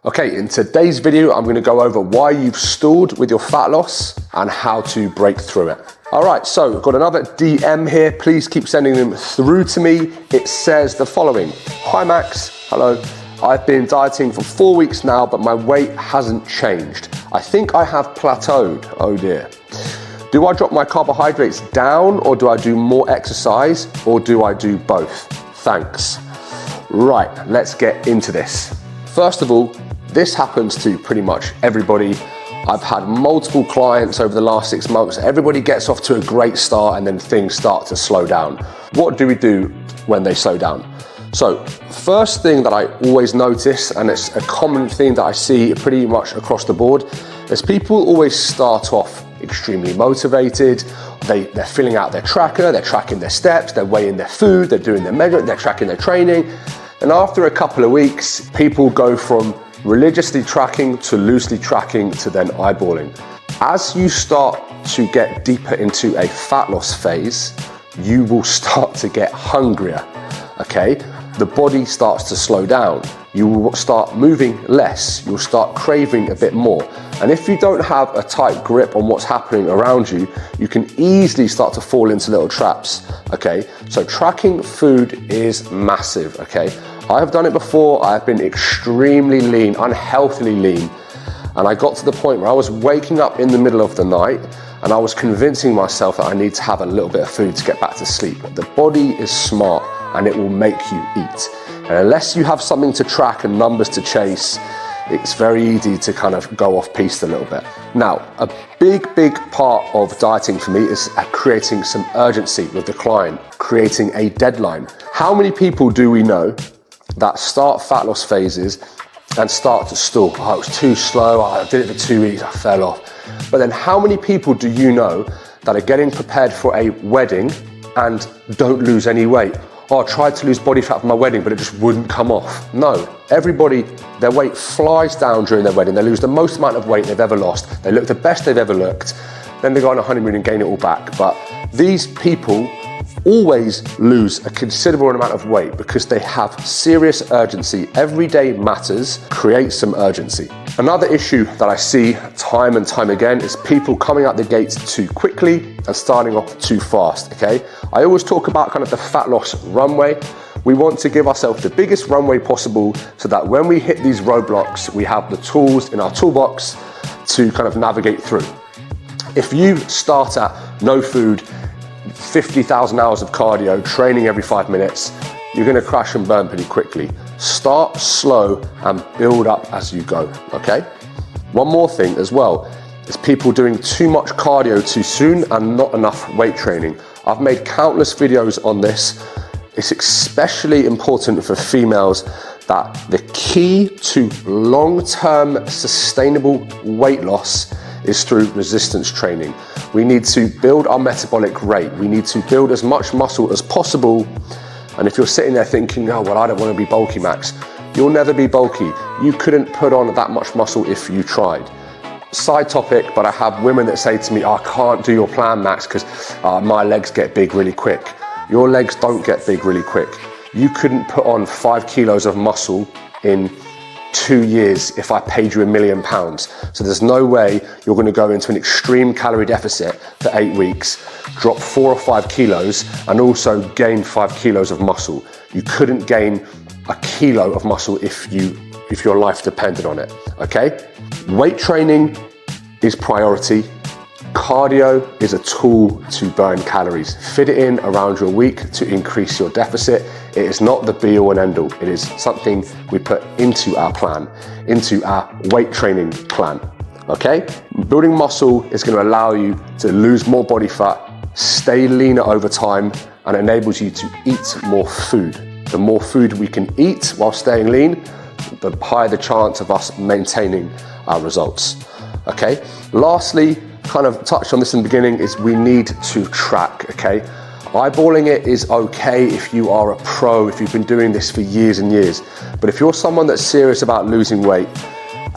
Okay, in today's video, I'm gonna go over why you've stalled with your fat loss and how to break through it. All right, so I've got another DM here. Please keep sending them through to me. It says the following. Hi Max, hello. I've been dieting for 4 weeks now, but my weight hasn't changed. I think I have plateaued, oh dear. Do I drop my carbohydrates down, or do I do more exercise, or do I do both? Thanks. Right, let's get into this. First of all, this happens to pretty much everybody. I've had multiple clients over the last 6 months. Everybody gets off to a great start and then things start to slow down. What do we do when they slow down? So, first thing that I always notice, and it's a common thing that I see pretty much across the board, is people always start off extremely motivated. They're filling out their tracker, they're tracking their steps, they're weighing their food, they're doing their measurement, they're tracking their training. And after a couple of weeks, people go from religiously tracking to loosely tracking to then eyeballing. As you start to get deeper into a fat loss phase, you will start to get hungrier, okay? The body starts to slow down. You will start moving less. You'll start craving a bit more. And if you don't have a tight grip on what's happening around you, you can easily start to fall into little traps, okay? So tracking food is massive, okay? I've done it before. I've been extremely lean, unhealthily lean. And I got to the point where I was waking up in the middle of the night and I was convincing myself that I need to have a little bit of food to get back to sleep. The body is smart and it will make you eat. And unless you have something to track and numbers to chase, it's very easy to kind of go off piste a little bit. Now, a big part of dieting for me is creating some urgency with the client, creating a deadline. How many people do we know that start fat loss phases and start to stall? Oh, it was too slow, I did it for 2 weeks, I fell off. But then how many people do you know that are getting prepared for a wedding and don't lose any weight? Oh, I tried to lose body fat for my wedding, but it just wouldn't come off. No, everybody, their weight flies down during their wedding. They lose the most amount of weight they've ever lost. They look the best they've ever looked. Then they go on a honeymoon and gain it all back. But these people always lose a considerable amount of weight because they have serious urgency. Every day matters. Create some urgency. Another issue that I see time and time again is people coming out the gates too quickly and starting off too fast, okay? I always talk about kind of the fat loss runway. We want to give ourselves the biggest runway possible so that when we hit these roadblocks, we have the tools in our toolbox to kind of navigate through. If you start at no food, 50,000 hours of cardio, training every 5 minutes, you're gonna crash and burn pretty quickly. Start slow and build up as you go, okay? One more thing as well is people doing too much cardio too soon and not enough weight training. I've made countless videos on this. It's especially important for females that the key to long-term sustainable weight loss is through resistance training. We need to build our metabolic rate. We need to build as much muscle as possible. And if you're sitting there thinking, oh, well, I don't want to be bulky, Max, you'll never be bulky. You couldn't put on that much muscle if you tried. Side topic, but I have women that say to me, oh, I can't do your plan, Max, because my legs get big really quick. Your legs don't get big really quick. You couldn't put on 5 kilos of muscle in 2 years if I paid you £1 million. So there's no way you're going to go into an extreme calorie deficit for 8 weeks, drop 4 or 5 kilos, and also gain 5 kilos of muscle. You couldn't gain a kilo of muscle if your life depended on it, okay? Weight training is priority. Cardio is a tool to burn calories. Fit it in around your week to increase your deficit. It is not the be all and end all. It is something we put into our plan, into our weight training plan, okay? Building muscle is going to allow you to lose more body fat, stay leaner over time, and enables you to eat more food. The more food we can eat while staying lean, the higher the chance of us maintaining our results, okay? Lastly, kind of touched on this in the beginning, is we need to track, okay? Eyeballing it is okay if you are a pro, if you've been doing this for years and years. But if you're someone that's serious about losing weight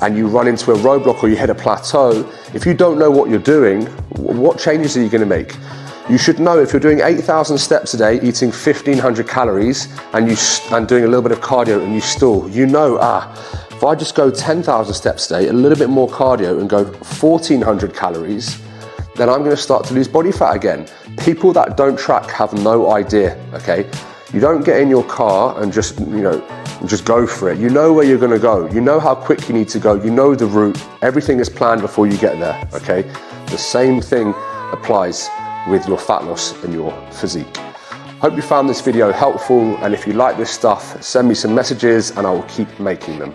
and you run into a roadblock or you hit a plateau, if you don't know what you're doing, what changes are you gonna make? You should know if you're doing 8,000 steps a day, eating 1,500 calories, and doing a little bit of cardio and you stall, you know, if I just go 10,000 steps a day, a little bit more cardio and go 1,400 calories, then I'm gonna start to lose body fat again. People that don't track have no idea, okay? You don't get in your car and just go for it. You know where you're gonna go. You know how quick you need to go. You know the route. Everything is planned before you get there, okay? The same thing applies with your fat loss and your physique. Hope you found this video helpful, and if you like this stuff, send me some messages and I will keep making them.